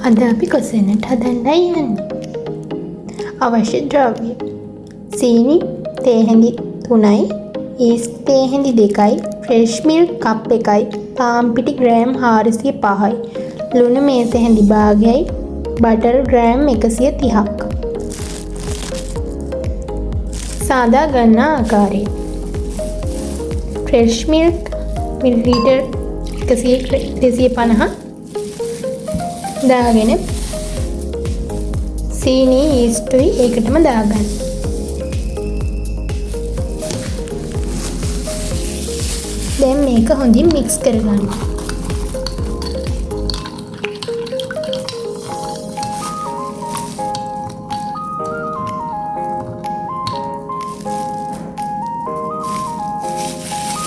අද අපි කොසෙනට හදන්නයි යන්නේ. අවශ්‍ය ද්‍රව්‍ය සීනි තේහැඳි 3යි, ඊස්ට් තේහැඳි 2යි, ෆ්‍රෙෂ් මිල්ක් කප් 1යි, පාන් පිටි ග්‍රෑම් 405යි, ලුණු මේසෙහැඳි භාගයයි, බටර් ග්‍රෑම් 130ක්. සාදා ගන්නා ආකාරය. ෆ්‍රෙෂ් මිල්ක් මිලිලීටර් 250 දාගෙන සීනි ඊස්ට්ුයි ඒකටම දාගන්න. දැන් මේක හොඳින් මික්ස් කරගන්න.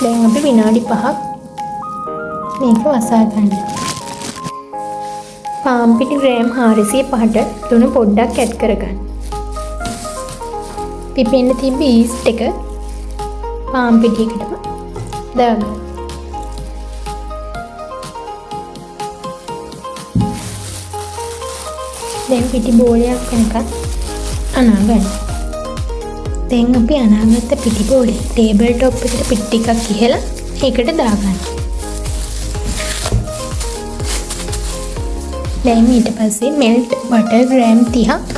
දැන් අපි විනාඩි 5ක් මේක වසා ගන්න. පාන් පිටි ග්‍රෑම් 405ට ලුණු පොඩ්ඩක් ඇඩ් කරගන්න. පිපෙන්න තිබ්බ ඊස්ට් එක පාන් පිටියකටම දාගන්න. දැන් පිටි බෝලයක් වෙනකන් අනාගන්න. දැන් අපි අනාගත්ත පිටි බෝලේ ටේබල් টොප් එකට පිටි ටිකක් ඉහලා ඒකට දාගන්න. දැන් ඊට පස්සේ මෙල්ට් බටර් ග්‍රෑම් 30ක්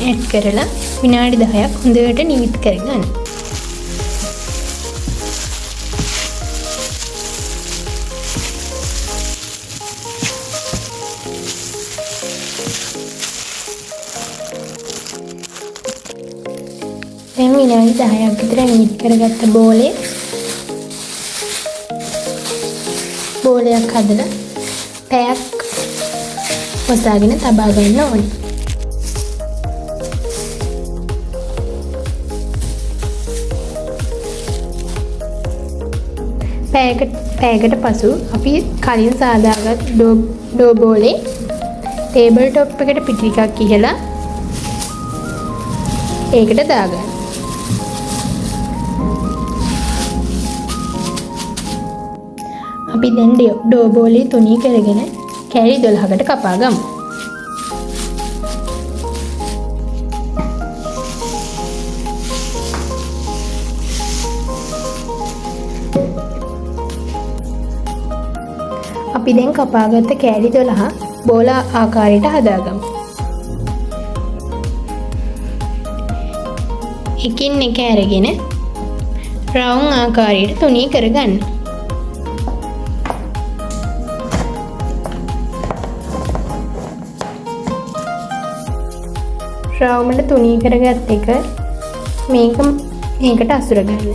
ඇඩ් කරලා විනාඩි 10ක් හොඳට නිවිත් කරගන්න. දැන් විනාඩි 10ක් විතර නිවිත් කරගත්ත බෝලයක් හදලා පැයක් වසාගෙන තබා ගන්න ඕනේ. පැයකට පසු අපි කලින් සාදාගත් ඩෝ බෝලේ ටේබල් টොප් එකට පිටි ටිකක් ඉහලා ඒකට දාගන්න. අපි දැන් ඩෝ බෝලේ තුනී කරගෙන කැරි 12කට කපා ගමු. අපි දැන් කපාගත්ත කැරි 12 බෝල ආකාරයට හදාගමු. එකින් එක අරගෙන රවුම් ආකාරයට තුනී කරගන්න. රවුමට තුනී කරගත් එක මේකට අසුර ගන්න.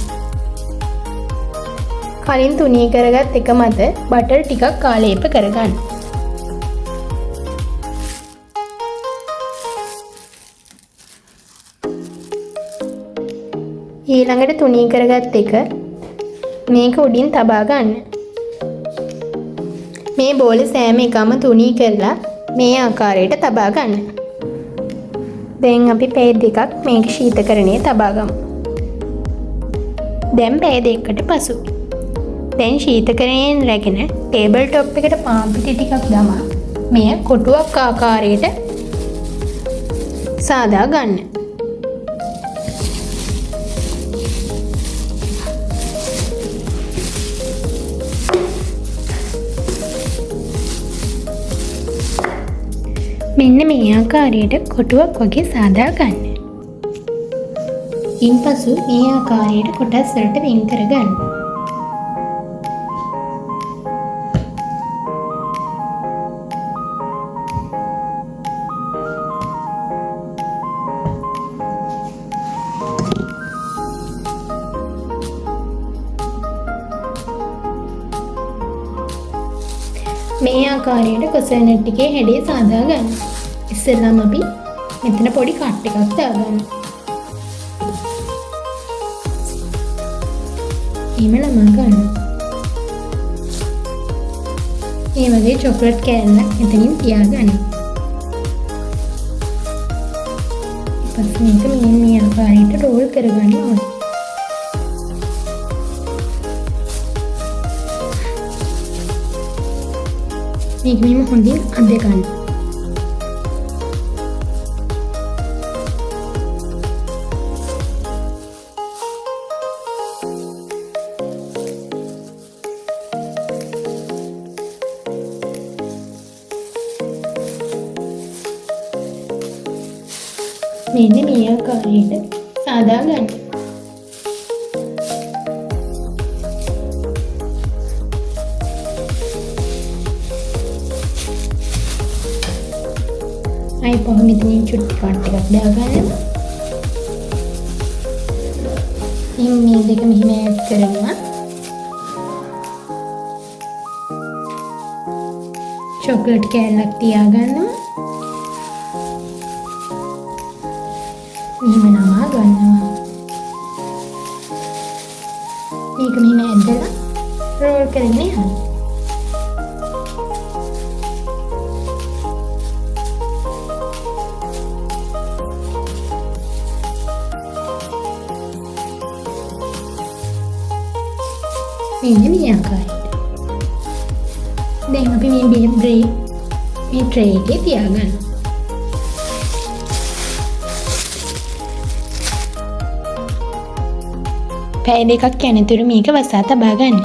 කලින් තුනී කරගත් එක මත බටර් ටිකක් ආලේප කරගන්න. ඊළඟට තුනී කරගත් එක මේක උඩින් තබා ගන්න. මේ බෝලේ සෑම එකම තුනී කරලා මේ ආකාරයට තබා ගන්න. දැන් අපි පැය 2ක් මේක ශීතකරණයේ තබා ගමු. දැන් පැය 2කට පසු දැන් ශීතකරණයෙන් රැගෙන ටේබල් টොප් එකට පාන් පිටි ටිකක් දමා මෙය කොටුවක් ආකාරයට සාදා ගන්න. මෙන්න මේ ආකාරයට කොටුවක් වගේ සාදා ගන්න. ඉන්පසු මේ ආකාරයට කොටස් වලට වෙන් කරගන්න. මේ ආකාරයට කොසනට් එකේ හැඩය සාදා ගන්න. ඉස්සෙල්ලාම අපි මෙතන පොඩි කට් එකක් දාගන්න. එහෙම ළමා ගන්න. මේ වගේ චොක්ලට් කෑල්ලක් මෙතනින් තියාගන්න. ඊපස්සේ මේක මේ ආකාරයට රෝල් කරගන්න ඕනේ. මේක මෙහෙම හොඳින් අද ගන්න. මෙන්න මේ ආකාරයට සාදා ගන්න. අයි පහ මෙතනින් චුට්ටි කට් එකක් දාගන්න. ඉතින් මේ දෙක මෙහෙම ඇඩ් කරනවා. චොක්ලට් කෑල්ලක් තියාගන්නවා. මෙහෙම නමා ගන්නවා. මේක මෙහෙම ඇදලා රෝල් කරගෙන යන්න. මෙන්න මේ ආකාරයට. දැන් අපි මේ ට්‍රේ එකේ තියාගන්න. පැය දෙකක් යනතුරු මේක වසා තබා ගන්න.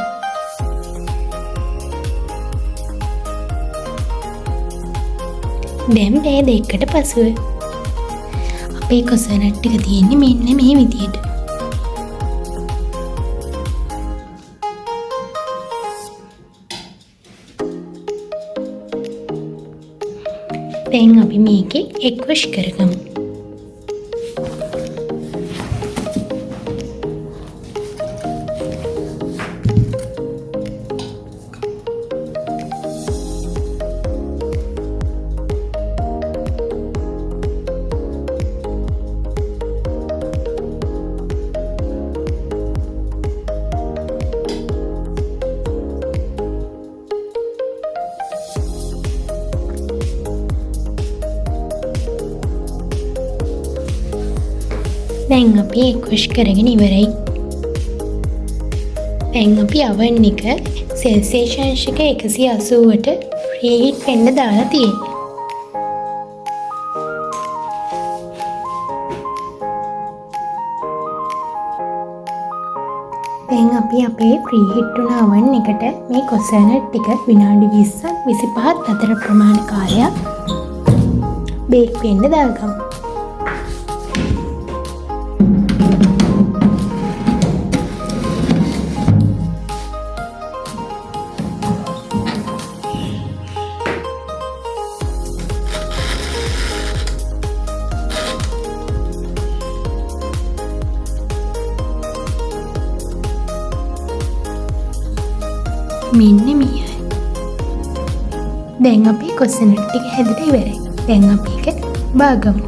දැන් පැය දෙකකට පසුව අපේ කොසනට් ටික තියෙන්නේ මෙන්න මේ විදියට. දැන් අපි මේකේ එක් වොෂ් කරගමු. දැන් අපි එක් වොෂ් කරගෙන ඉවරයි. දැන් අපි oven එක සෙල්සියස් අංශක 180ට ප්‍රීහීට් වෙන්න දාලා තියෙනවා. දැන් අපි අපේ ප්‍රීහීට් වුණ oven එකට මේ කොසනට් ටික විනාඩි 20ක් 25ක් අතර ප්‍රමාණ කාලයක් බේක් වෙන්න දාගමු. මෙන්න මේයි. දැන් අපි කොසනට් ටික හැදලා ඉවරයි. දැන් අපි ඒක බාගමු.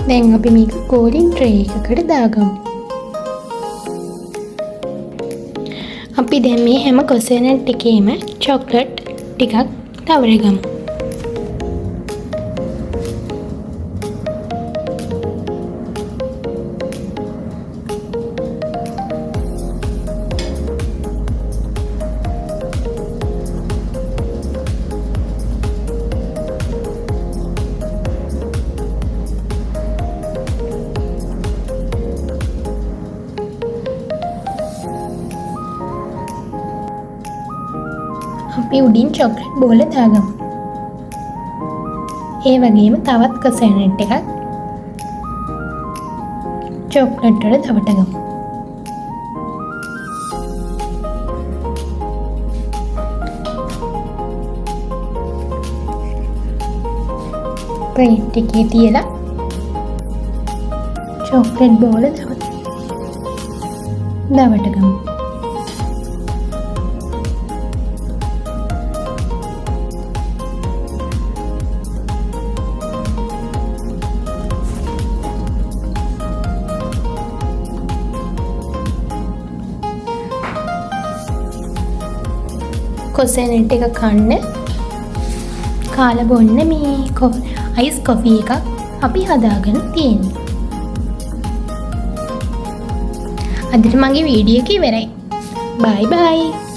දැන් අපි මේක කෝලින් ට්‍රේ එකකට දාගමු. අපි දැන් මේ හැම කොසනට් එකේම චොක්ලට් ටිකක් තවරගමු. අපි උඩින් චොක්ලට් බෝල දාගමු. ඒ වගේම තවත් කොසනට් එකක් චොක්ලට් වල තවටගමු. ප්ලේට් එකේ තියලා චොක්ලට් බෝල දවටගමු. කොසනට් එක කන්න කාලා බොන්න මේ අයිස් කොෆි එකක් අපි හදාගෙන තියෙනවා. අදට මගේ වීඩියෝ එක ඉවරයි. බයි බයි.